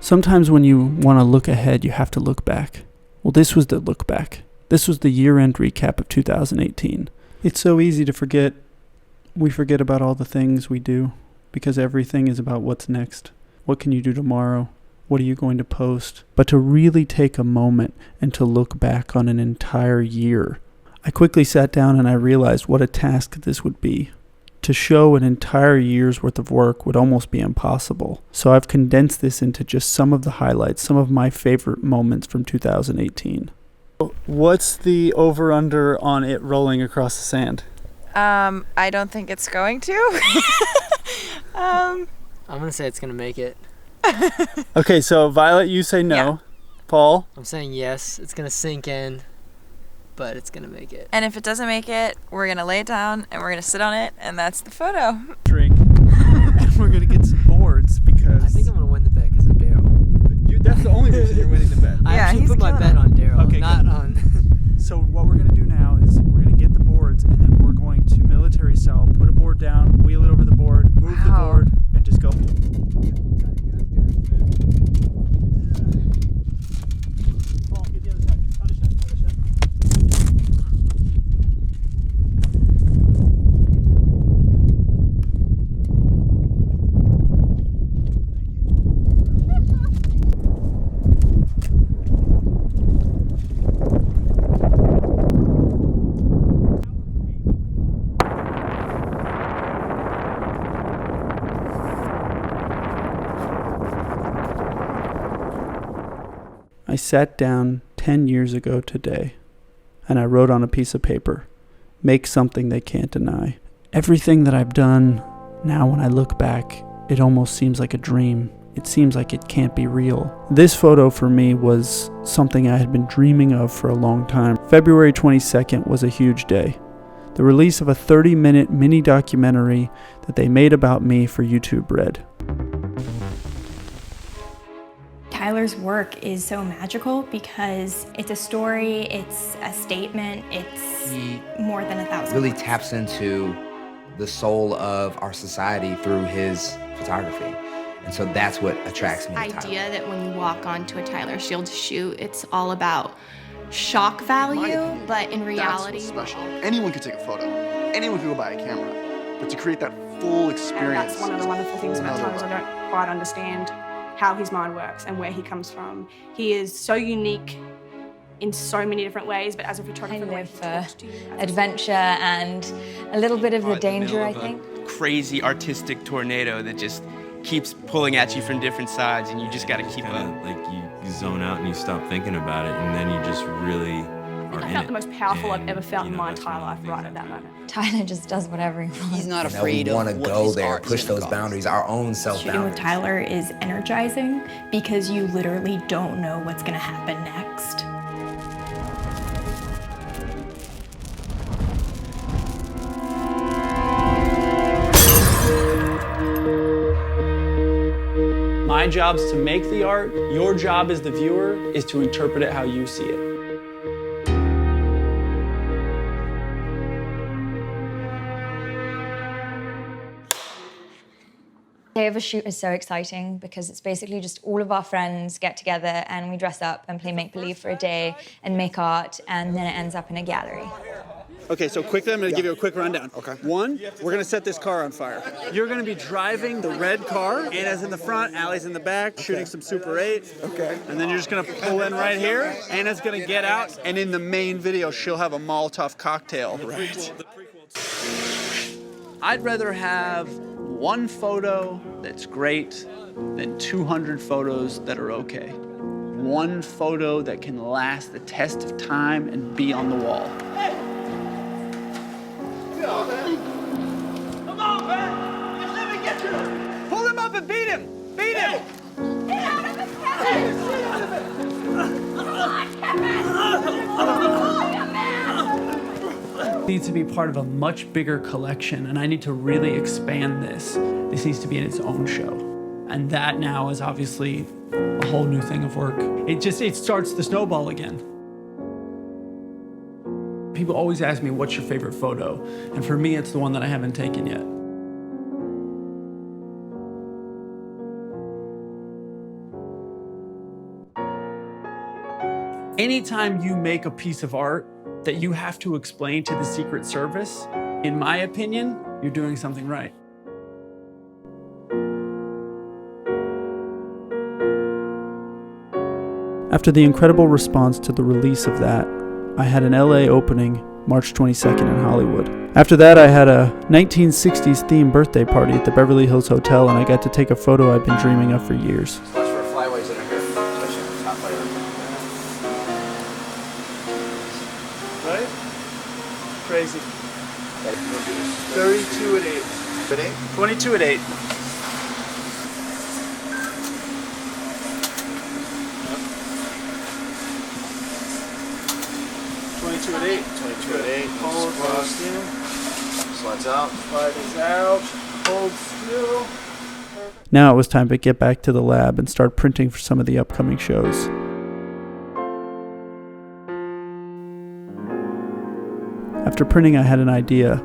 Sometimes when you want to look ahead, you have to look back. Well, this was the look back. This was the year-end recap of 2018. It's so easy to forget. We forget about all the things we do because everything is about what's next. What can you do tomorrow? What are you going to post? But to really take a moment and to look back on an entire year, I quickly sat down and I realized what a task this would be. To show an entire year's worth of work would almost be impossible. So I've condensed this into just some of the highlights, some of my favorite moments from 2018. What's the over-under on it rolling across the sand? I don't think it's going to. I'm going to say it's going to make it. Okay, so Violet, you say no. Yeah. Paul? I'm saying yes. It's going to sink in, but it's going to make it. And if it doesn't make it, we're going to lay it down and we're going to sit on it, and that's the photo. Drink. And we're going to get some boards because... I think I'm going to win the bet because of Darryl. That's the only reason you're winning the bet. I actually put my bet on Darryl, okay, not good. On... So what we're going to do now is we're going to get the boards, and then we're going to military style, put a board down, wheel it over the board, move the board, and just go. I sat down 10 years ago today, and I wrote on a piece of paper, make something they can't deny. Everything that I've done, now when I look back, it almost seems like a dream. It seems like it can't be real. This photo for me was something I had been dreaming of for a long time. February 22nd was a huge day. The release of a 30-minute mini documentary that they made about me for YouTube Red. Tyler's work is so magical because it's a story, it's a statement, it's more than 1,000 really words. Taps into the soul of our society through his photography. And so that's what attracts me to Tyler. Idea that when you walk onto a Tyler Shields shoot, it's all about shock value, but in reality... That's what's special. Anyone could take a photo. Anyone could go buy a camera. But to create that full experience... And that's one of the wonderful things about Tyler is I don't quite understand how his mind works and where he comes from. He is so unique in so many different ways, but as a photographer, I live for adventure and a little bit of the danger, I think. Crazy artistic tornado that just keeps pulling at you from different sides, and you just got to keep up. Like you zone out and you stop thinking about it, and then you just really are I in felt it. the most powerful I've ever felt you in know, my that's entire one of life the right things at that I moment. Tyler just does whatever he wants. He's not You know, afraid we want to of what go his there, art's push gonna those cause. boundaries, our own Shooting with self-boundaries. Tyler is energizing because you literally don't know what's gonna happen next. My job is to make the art. Your job as the viewer is to interpret it how you see it. Day of a shoot is so exciting because it's basically just all of our friends get together and we dress up and play make-believe for a day and make art, and then it ends up in a gallery. Okay, so quickly, I'm going to give you a quick rundown. Okay. One, we're going to set this car on fire. You're going to be driving the red car. Anna's in the front, Allie's in the back, shooting some Super 8. Okay. And then you're just going to pull in right here. Anna's going to get out, and in the main video, she'll have a Molotov cocktail. Right. I'd rather have one photo that's great than 200 photos that are okay. One photo that can last the test of time and be on the wall. Come on, man! Just let me get to him! Pull him up and beat him! Beat him! Get out of it, Kevin! Get out of it! Come on, Kevin! Oh, you man! Needs to be part of a much bigger collection, and I need to really expand this. This needs to be in its own show. And that now is obviously a whole new thing of work. It starts the snowball again. People always ask me, what's your favorite photo? And for me, it's the one that I haven't taken yet. Anytime you make a piece of art that you have to explain to the Secret Service, in my opinion, you're doing something right. After the incredible response to the release of that, I had an LA opening March 22nd in Hollywood. After that, I had a 1960s themed birthday party at the Beverly Hills Hotel, and I got to take a photo I'd been dreaming of for years. Watch for flyaways that are here, especially on the top layer. Right? Crazy. 32 at 8. 22 at 8. At 8. 22 at 8. Hold still. Slides out. Slide out. Hold still. Now it was time to get back to the lab and start printing for some of the upcoming shows. After printing, I had an idea.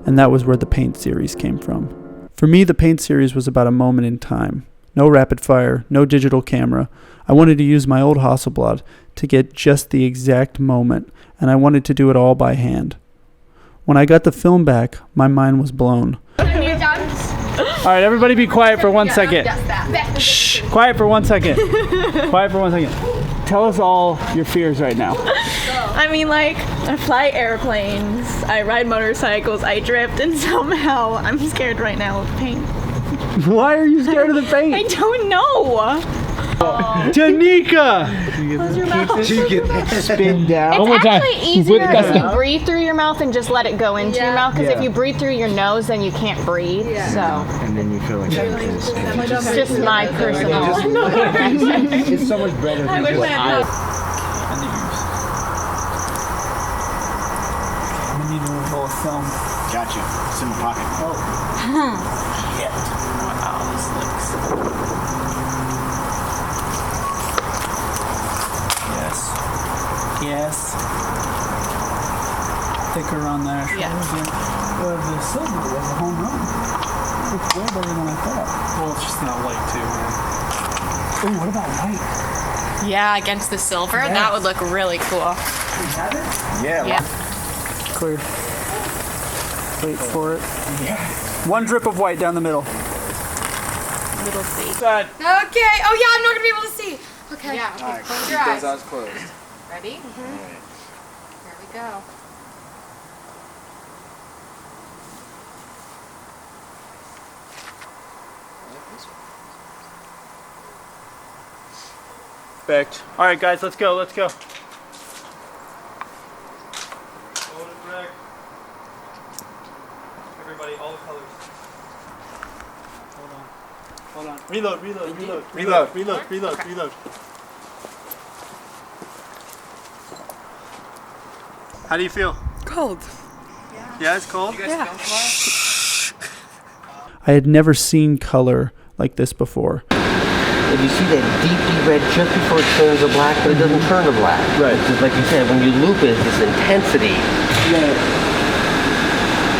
And that was where the paint series came from. For me, the paint series was about a moment in time. No rapid fire, no digital camera. I wanted to use my old Hasselblad to get just the exact moment, and I wanted to do it all by hand. When I got the film back, my mind was blown. All right, everybody be quiet for 1 second. Shh, quiet for 1 second. Quiet for 1 second. Tell us all your fears right now. I mean, like, I fly airplanes, I ride motorcycles, I drift, and somehow I'm scared right now of paint. Why are you scared of the paint? I don't know. Tanika! Close your mouth. Spin down. It's actually easier if you breathe through your mouth and just let it go into your mouth, because if you breathe through your nose, then you can't breathe. So. And then you feel like it's just my personal. It's so much better than what I. I'm gonna need a roll of film. Gotcha. It's in the pocket. Oh. Shit. Wow, this looks. Yes. Thicker on there. Yeah. The silver was a home run. It's way better than I thought. Well, it's just not white too, man. Oh, what about white? Yeah, against the silver, that would look really cool. You have it? Yeah. Clear. Wait for it. Yeah. One drip of white down the middle. Little see. Side. Okay. Oh yeah, I'm not gonna be able to see. Okay. Yeah. Okay. Right, Close keep your eyes. those eyes closed. Ready? Mm-hmm. Right. Here we go. Perfect. All right, guys, let's go. Let's go. Everybody, all the colors. Hold on. Reload. How do you feel? Cold. Yeah, it's cold? Yeah. I had never seen color like this before. And you see that deep red just before it turns to black, but it doesn't turn to black. Right. Just like you said, when you loop it, it's this intensity.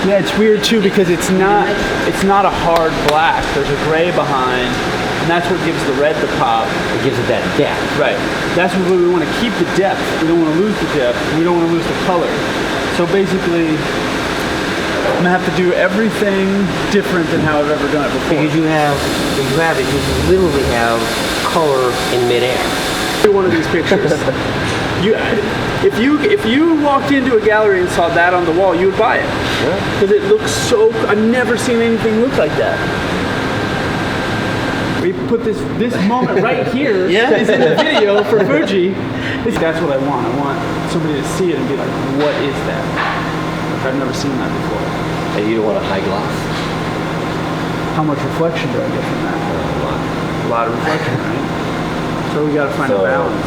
Yeah, it's weird too because it's not a hard black. There's a gray behind, and that's what gives the red the pop. It gives it that depth. Right. That's what we want to keep the depth. We don't want to lose the depth. We don't want to lose the color. So basically, I'm gonna have to do everything different than how I've ever done it before. Because you literally have color in midair. One of these pictures. If you walked into a gallery and saw that on the wall, you would buy it. Because it looks so. I've never seen anything look like that. We put this moment right here is in the video for Fuji. That's what I want. I want somebody to see it and be like, what is that? Like, I've never seen that before. And you don't want a high gloss. How much reflection do I get from that? A lot of reflection, right? So we gotta find a balance.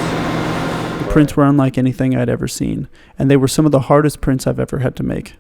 The prints were unlike anything I'd ever seen, and they were some of the hardest prints I've ever had to make.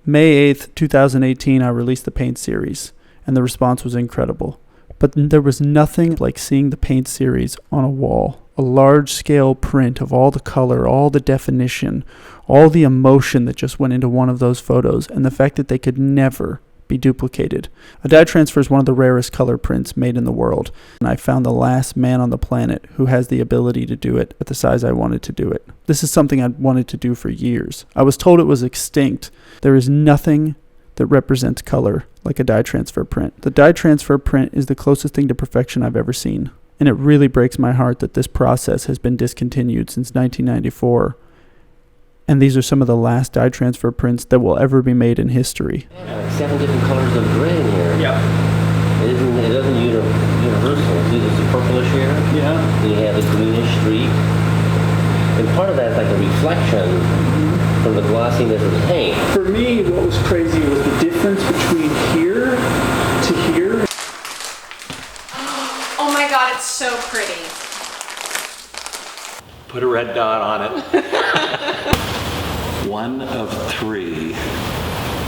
May 8th, 2018, I released the paint series, and the response was incredible. But there was nothing like seeing the paint series on a wall. A large-scale print of all the color, all the definition, all the emotion that just went into one of those photos, and the fact that they could never be duplicated. A dye transfer is one of the rarest color prints made in the world, and I found the last man on the planet who has the ability to do it at the size I wanted to do it. This is something I'd wanted to do for years. I was told it was extinct. There is nothing that represents color like a dye transfer print. The dye transfer print is the closest thing to perfection I've ever seen, and it really breaks my heart that this process has been discontinued since 1994. And these are some of the last dye transfer prints that will ever be made in history. 7 different colors of gray in here. Yep. It doesn't universal. See, there's a purplish here. Yeah. Then you have the greenish streak. And part of that's like a reflection from the glossiness of the paint. For me, what was crazy was the difference between here to here. Oh my god, it's so pretty. Put a red dot on it. 1 of 3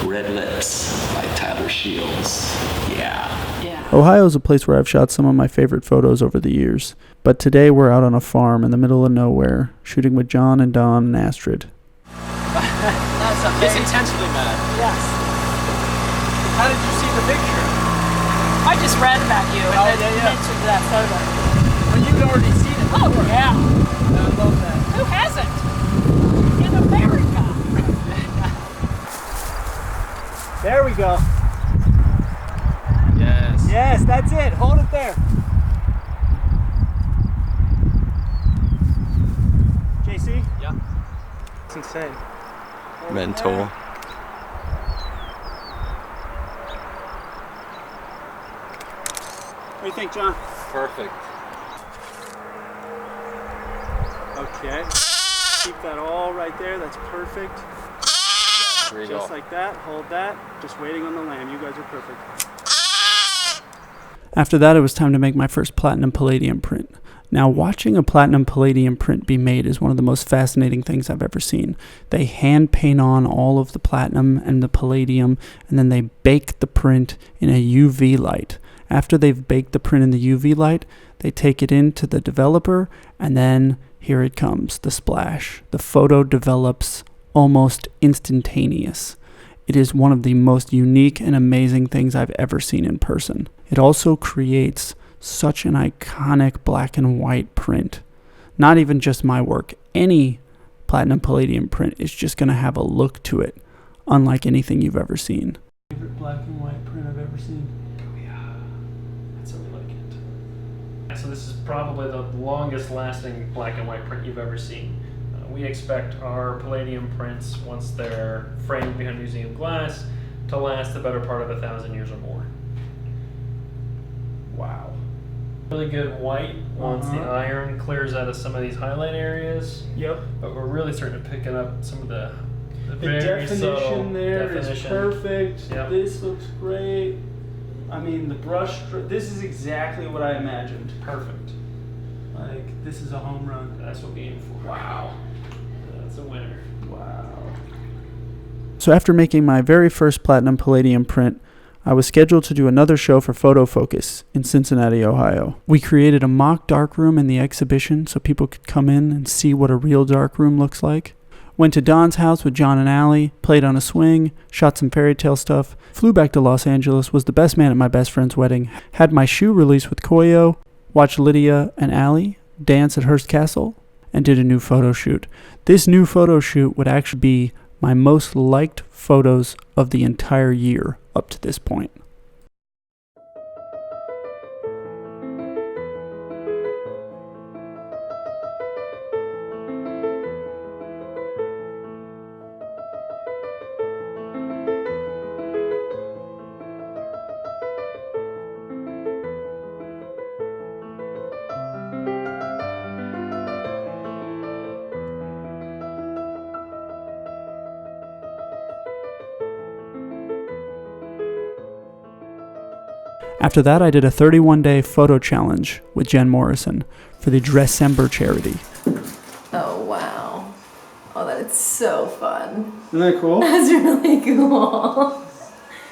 Red Lips by Tyler Shields. Yeah. Ohio is a place where I've shot some of my favorite photos over the years, but today we're out on a farm in the middle of nowhere, shooting with John and Don and Astrid. He's intentionally mad. Yes. How did you see the picture? I just read about you and mentioned that photo. Well, you'd already seen it before. Oh, yeah. I love that. Who hasn't? In America. There we go. Yes. Yes, that's it. Hold it there. JC? Yeah. It's insane. Mental. What do you think, John? Perfect. Okay. Keep that all right there. That's perfect. There you Just go. like that. Hold that. Just waiting on the lamb. You guys are perfect. After that, it was time to make my first platinum palladium print. Now, watching a platinum palladium print be made is one of the most fascinating things I've ever seen. They hand paint on all of the platinum and the palladium, and then they bake the print in a UV light. After they've baked the print in the UV light, they take it into the developer, and then here it comes, the splash. The photo develops almost instantaneous. It is one of the most unique and amazing things I've ever seen in person. It also creates such an iconic black and white print. Not even just my work. Any platinum palladium print is just going to have a look to it, unlike anything you've ever seen. Favorite black and white print I've ever seen. So we like it. So this is probably the longest lasting black and white print you've ever seen. We expect our palladium prints, once they're framed behind museum glass, to last the better part of 1,000 years or more. Wow. Really good white once the iron clears out of some of these highlight areas. Yep. But we're really starting to pick up some of the The very subtle definition there is definition. perfect. Yep. This looks great. I mean, the brush, this is exactly what I imagined. Perfect. Like, this is a home run. That's what we aim for. Wow. That's a winner. Wow. So after making my very first platinum palladium print, I was scheduled to do another show for Photo Focus in Cincinnati, Ohio. We created a mock darkroom in the exhibition so people could come in and see what a real darkroom looks like. Went to Don's house with John and Allie, played on a swing, shot some fairy tale stuff, flew back to Los Angeles, was the best man at my best friend's wedding, had my shoe released with Koyo, watched Lydia and Allie dance at Hearst Castle, and did a new photo shoot. This new photo shoot would actually be my most liked photos of the entire year up to this point. After that, I did a 31-day photo challenge with Jen Morrison for the Dressember charity. Oh, wow. Oh, that's so fun. Isn't that cool? That's really cool.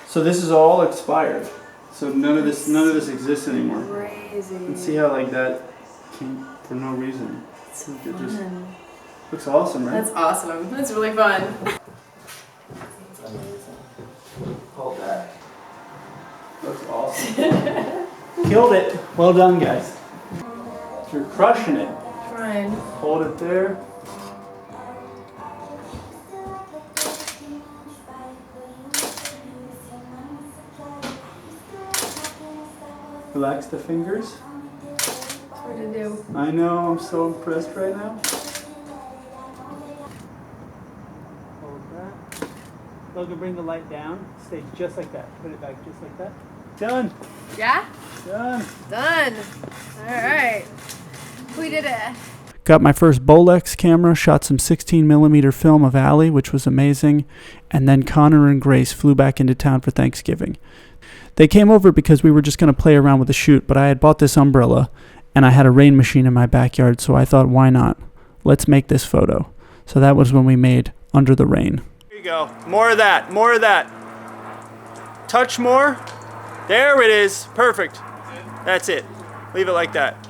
So this is all expired. So none of this exists anymore. Crazy. And see how like that came for no reason. It's It fun. just looks awesome, right? That's awesome. That's really fun. Hold that. Killed it. Well done, guys. You're crushing it. Trying. Hold it there. Relax the fingers. It's hard to do. I know, I'm so impressed right now. Hold that. Logan, bring the light down. Stay just like that. Put it back just like that. Done. Yeah? Done. Done. Alright. We did it. Got my first Bolex camera, shot some 16mm film of Allie, which was amazing, and then Connor and Grace flew back into town for Thanksgiving. They came over because we were just going to play around with the shoot, but I had bought this umbrella, and I had a rain machine in my backyard, so I thought, why not? Let's make this photo. So that was when we made Under the Rain. There you go. More of that. More of that. Touch more. There it is. Perfect. That's it. Leave it like that.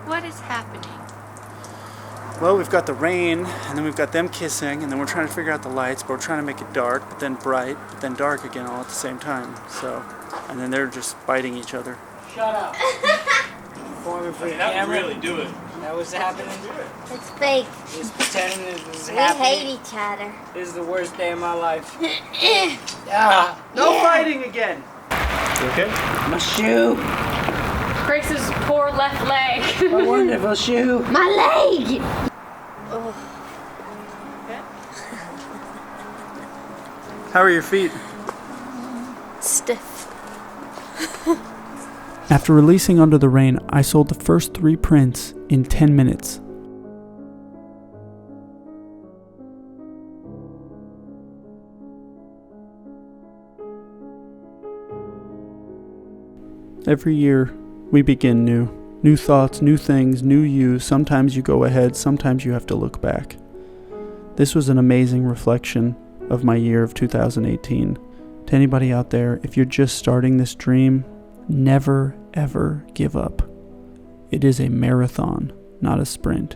What is happening? Well, we've got the rain, and then we've got them kissing, and then we're trying to figure out the lights, but we're trying to make it dark, but then bright, but then dark again all at the same time. So, and then they're just biting each other. Shut up. Performing for the camera. Really do it. That was happening. It's fake. Just pretending this is We happening. hate each other. This is the worst day of my life. No fighting again. You okay? My shoe. Grace's poor left leg. My wonderful shoe. My leg! How are your feet? Stiff. After releasing Under the Rain, I sold the first 3 prints in 10 minutes. Every year, we begin new. New thoughts, new things, new you. Sometimes you go ahead, sometimes you have to look back. This was an amazing reflection of my year of 2018. To anybody out there, if you're just starting this dream, never ever give up. It is a marathon, not a sprint.